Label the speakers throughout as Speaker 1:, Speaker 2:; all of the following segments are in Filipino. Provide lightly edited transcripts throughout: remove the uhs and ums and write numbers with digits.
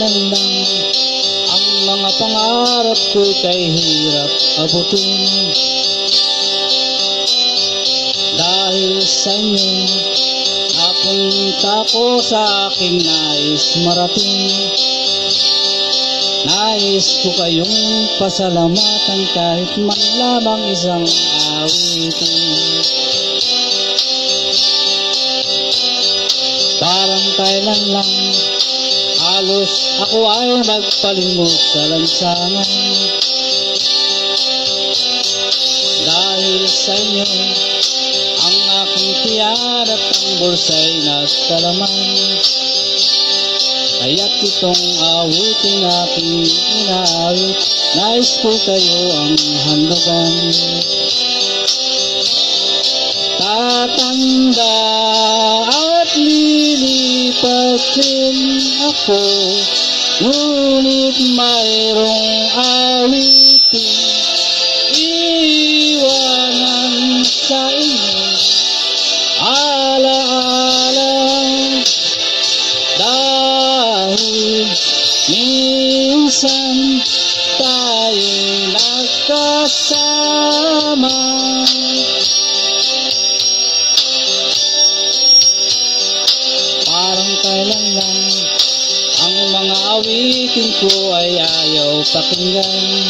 Speaker 1: kailan lang ang mga pangarap ko'y kay hirap abutin. Dahil sa inyo, napunta ko sa aking nais marating. Nais ko kayong pasalamatan kahit man lamang isang awitin. Parang kailan lang halos ako ay magpalimot sa lansangan. Dahil sa inyo, ang aking tiyan at ang bulsa'y nagkalaman. Kaya't itong awiting aking inaawit, nais ko kayo ang handagan. Tatanda at lilipas din ako, ngunit mayroong awiting iwanan sa inyo. Alaala, dahil minsan tayo'y nagkasama. Parang kailan lang ang mga awitin ko ay ayaw pakinggan.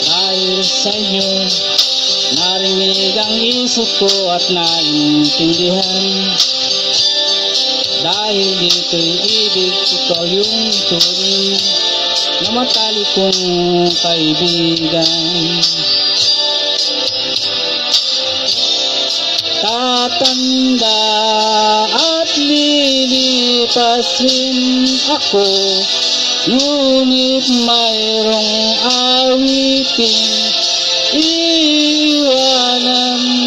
Speaker 1: Dahil sa inyo, narinig ang isip ko at naintindihan. Dahil dito'y ibig, ikaw yung turing na matalik kong kaibigan. Tatanda at lilipas rin ako, ngunit mayroong awiting iwanan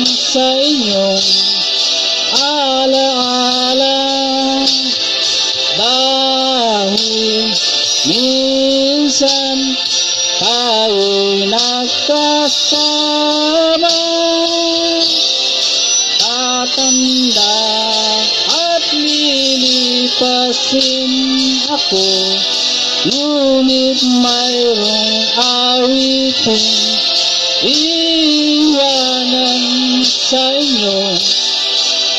Speaker 1: sa inyong alaala. Dahil minsan tayo'y nagkasama. Tatanda at lilipasin ako, ngunit mayroong awiting iwanan sa inyo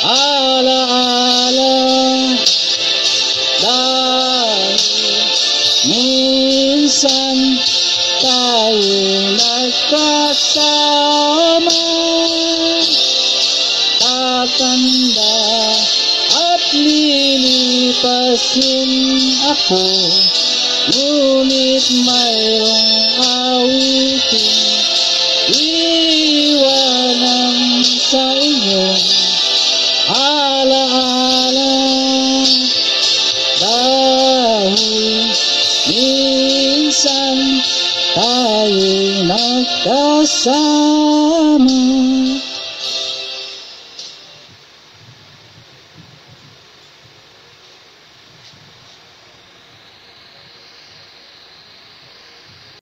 Speaker 1: alaala. Dahil minsan tayo'y nagkasama. Tatanda at lilipasin ako, ngunit mayroong awiting iwanan sa inyo alaala. Dahil minsan tayo'y nagkasama.